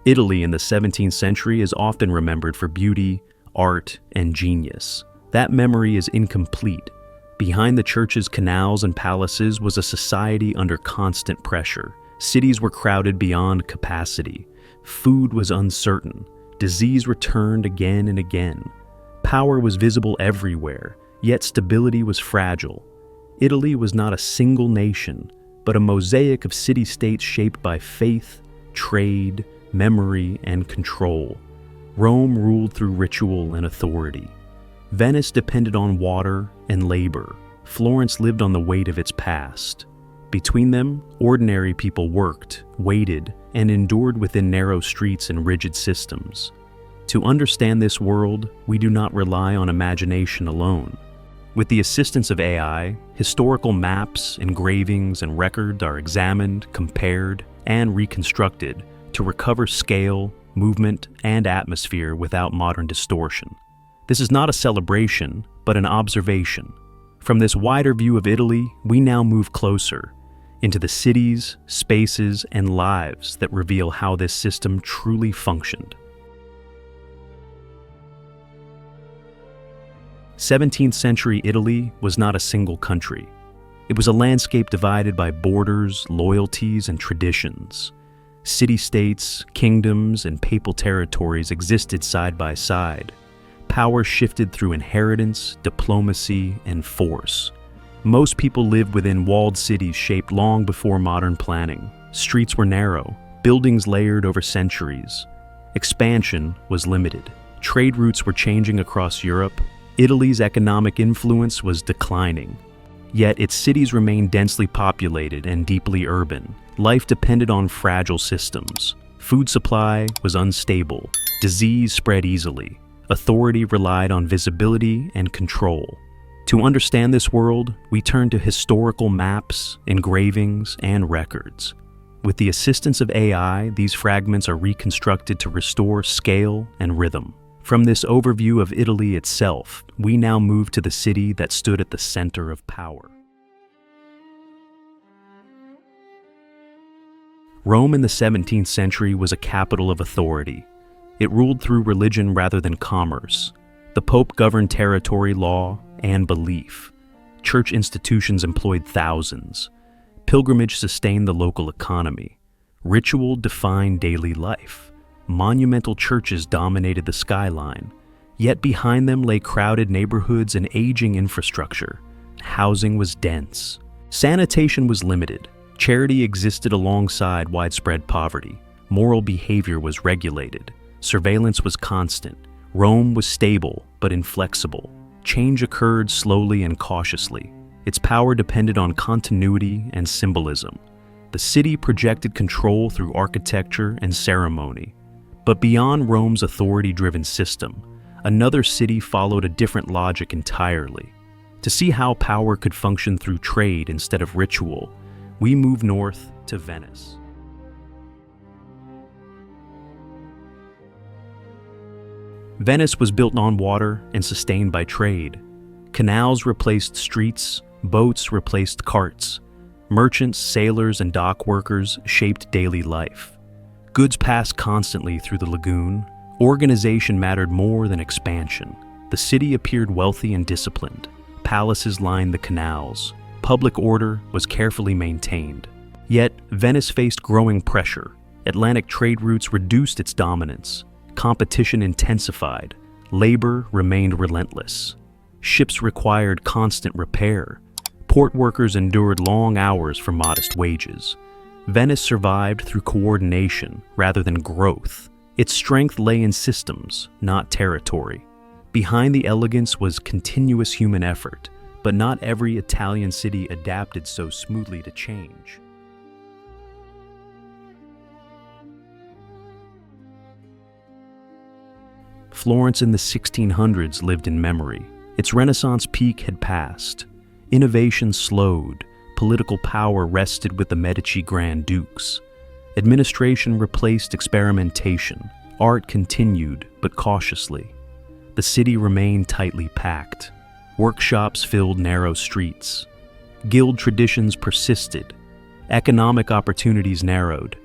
Italy in the 17th century is often remembered for beauty, art, and genius. That memory is incomplete. Behind the churches, canals, and palaces was a society under constant pressure. Cities were crowded beyond capacity. Food was uncertain. Disease returned again and again. Power was visible everywhere, yet stability was fragile. Italy was not a single nation, but a mosaic of city-states shaped by faith, trade, memory, and control. Rome ruled through ritual and authority. Venice depended on water and labor. Florence lived on the weight of its past. Between them, ordinary people worked, waited, and endured within narrow streets and rigid systems. To understand this world, we do not rely on imagination alone. With the assistance of AI, historical maps, engravings, and records are examined, compared, and reconstructed to recover scale, movement, and atmosphere without modern distortion. This is not a celebration, but an observation. From this wider view of Italy, we now move closer into the cities, spaces, and lives that reveal how this system truly functioned. 17th century Italy was not a single country. It was a landscape divided by borders, loyalties, and traditions. City-states, kingdoms, and papal territories existed side by side. Power shifted through inheritance, diplomacy, and force. Most people lived within walled cities shaped long before modern planning. Streets were narrow, buildings layered over centuries. Expansion was limited. Trade routes were changing across Europe. Italy's economic influence was declining. Yet its cities remained densely populated and deeply urban. Life depended on fragile systems. Food supply was unstable. Disease spread easily. Authority relied on visibility and control. To understand this world, we turn to historical maps, engravings, and records. With the assistance of AI, these fragments are reconstructed to restore scale and rhythm. From this overview of Italy itself, we now move to the city that stood at the center of power. Rome in the 17th century was a capital of authority. It ruled through religion rather than commerce. The Pope governed territory, law, and belief. Church institutions employed thousands. Pilgrimage sustained the local economy. Ritual defined daily life. Monumental churches dominated the skyline. Yet behind them lay crowded neighborhoods and aging infrastructure. Housing was dense. Sanitation was limited. Charity existed alongside widespread poverty. Moral behavior was regulated. Surveillance was constant. Rome was stable but inflexible. Change occurred slowly and cautiously. Its power depended on continuity and symbolism. The city projected control through architecture and ceremony. But beyond Rome's authority-driven system, another city followed a different logic entirely. To see how power could function through trade instead of ritual, we move north to Venice. Venice was built on water and sustained by trade. Canals replaced streets, boats replaced carts. Merchants, sailors, and dock workers shaped daily life. Goods passed constantly through the lagoon. Organization mattered more than expansion. The city appeared wealthy and disciplined. Palaces lined the canals. Public order was carefully maintained. Yet, Venice faced growing pressure. Atlantic trade routes reduced its dominance. Competition intensified. Labor remained relentless. Ships required constant repair. Port workers endured long hours for modest wages. Venice survived through coordination rather than growth. Its strength lay in systems, not territory. Behind the elegance was continuous human effort, but not every Italian city adapted so smoothly to change. Florence in the 1600s lived in memory. Its Renaissance peak had passed. Innovation slowed. Political power rested with the Medici Grand Dukes. Administration replaced experimentation. Art continued, but cautiously. The city remained tightly packed. Workshops filled narrow streets. Guild traditions persisted. Economic opportunities narrowed.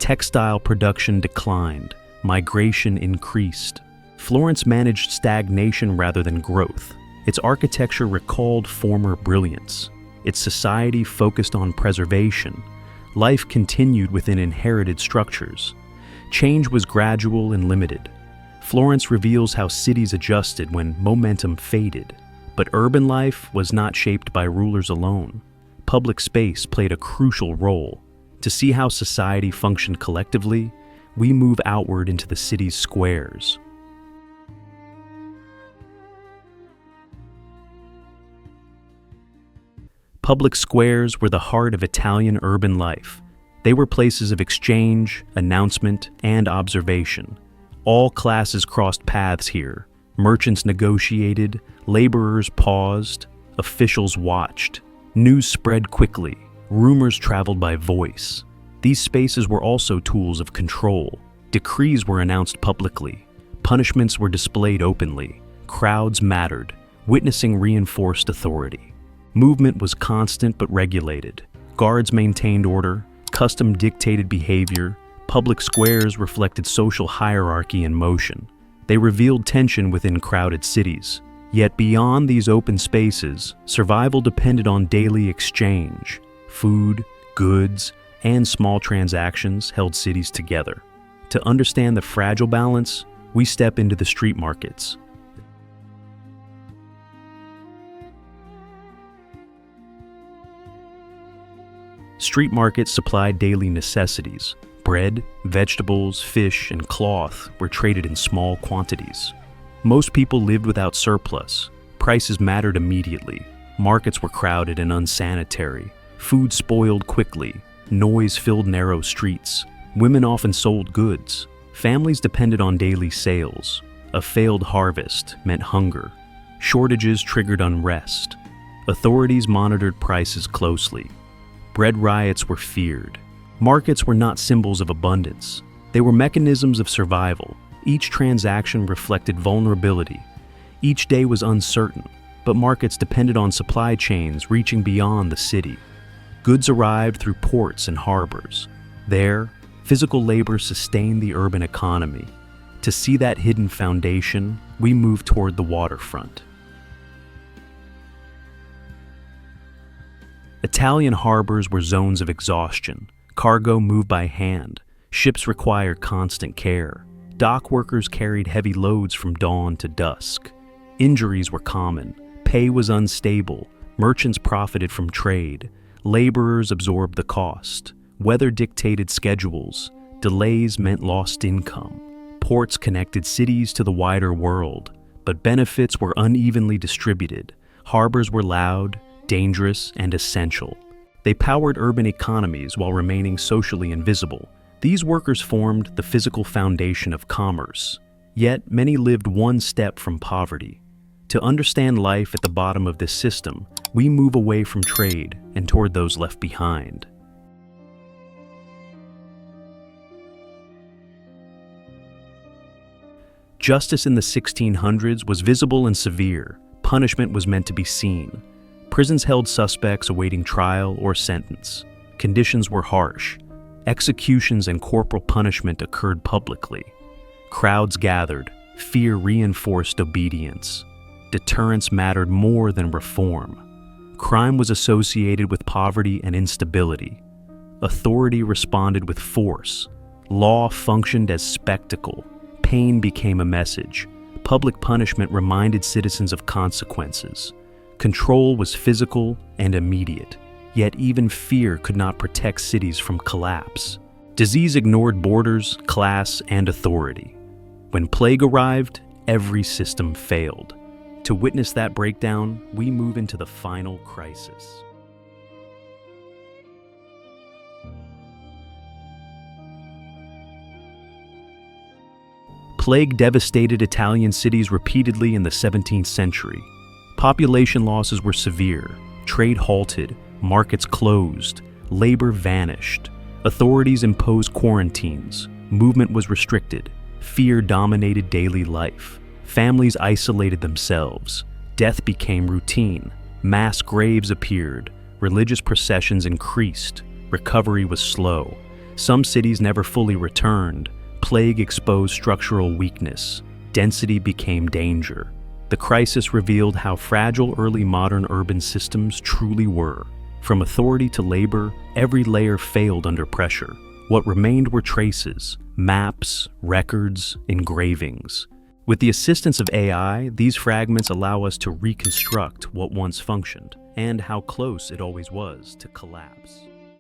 Textile production declined, migration increased. Florence managed stagnation rather than growth. Its architecture recalled former brilliance. Its society focused on preservation. Life continued within inherited structures. Change was gradual and limited. Florence reveals how cities adjusted when momentum faded. But urban life was not shaped by rulers alone. Public space played a crucial role. To see how society functioned collectively, we move outward into the city's squares. Public squares were the heart of Italian urban life. They were places of exchange, announcement, and observation. All classes crossed paths here. Merchants negotiated, laborers paused, officials watched. News spread quickly. Rumors traveled by voice. These spaces were also tools of control. Decrees were announced publicly. Punishments were displayed openly. Crowds mattered. Witnessing reinforced authority. Movement was constant but regulated. Guards maintained order. Custom dictated behavior. Public squares reflected social hierarchy in motion. They revealed tension within crowded cities. Yet beyond these open spaces, survival depended on daily exchange. Food, goods, and small transactions held cities together. To understand the fragile balance, we step into the street markets. Street markets supplied daily necessities. Bread, vegetables, fish, and cloth were traded in small quantities. Most people lived without surplus. Prices mattered immediately. Markets were crowded and unsanitary. Food spoiled quickly. Noise filled narrow streets. Women often sold goods. Families depended on daily sales. A failed harvest meant hunger. Shortages triggered unrest. Authorities monitored prices closely. Bread riots were feared. Markets were not symbols of abundance. They were mechanisms of survival. Each transaction reflected vulnerability. Each day was uncertain, but markets depended on supply chains reaching beyond the city. Goods arrived through ports and harbors. There, physical labor sustained the urban economy. To see that hidden foundation, we move toward the waterfront. Italian harbors were zones of exhaustion. Cargo moved by hand. Ships required constant care. Dock workers carried heavy loads from dawn to dusk. Injuries were common. Pay was unstable. Merchants profited from trade. Laborers absorbed the cost. Weather dictated schedules. Delays meant lost income. Ports connected cities to the wider world, but benefits were unevenly distributed. Harbors were loud, dangerous, and essential. They powered urban economies while remaining socially invisible. These workers formed the physical foundation of commerce. Yet, many lived one step from poverty. To understand life at the bottom of this system, we move away from trade and toward those left behind. Justice in the 1600s was visible and severe. Punishment was meant to be seen. Prisons held suspects awaiting trial or sentence. Conditions were harsh. Executions and corporal punishment occurred publicly. Crowds gathered. Fear reinforced obedience. Deterrence mattered more than reform. Crime was associated with poverty and instability. Authority responded with force. Law functioned as spectacle. Pain became a message. Public punishment reminded citizens of consequences. Control was physical and immediate, yet even fear could not protect cities from collapse. Disease ignored borders, class, and authority. When plague arrived, every system failed. To witness that breakdown, we move into the final crisis. Plague devastated Italian cities repeatedly in the 17th century. Population losses were severe, trade halted, markets closed, labor vanished. Authorities imposed quarantines, movement was restricted, fear dominated daily life. Families isolated themselves, death became routine, mass graves appeared, religious processions increased, recovery was slow. Some cities never fully returned. Plague exposed structural weakness. Density became danger. The crisis revealed how fragile early modern urban systems truly were. From authority to labor, every layer failed under pressure. What remained were traces, maps, records, engravings. With the assistance of AI, these fragments allow us to reconstruct what once functioned, and how close it always was to collapse.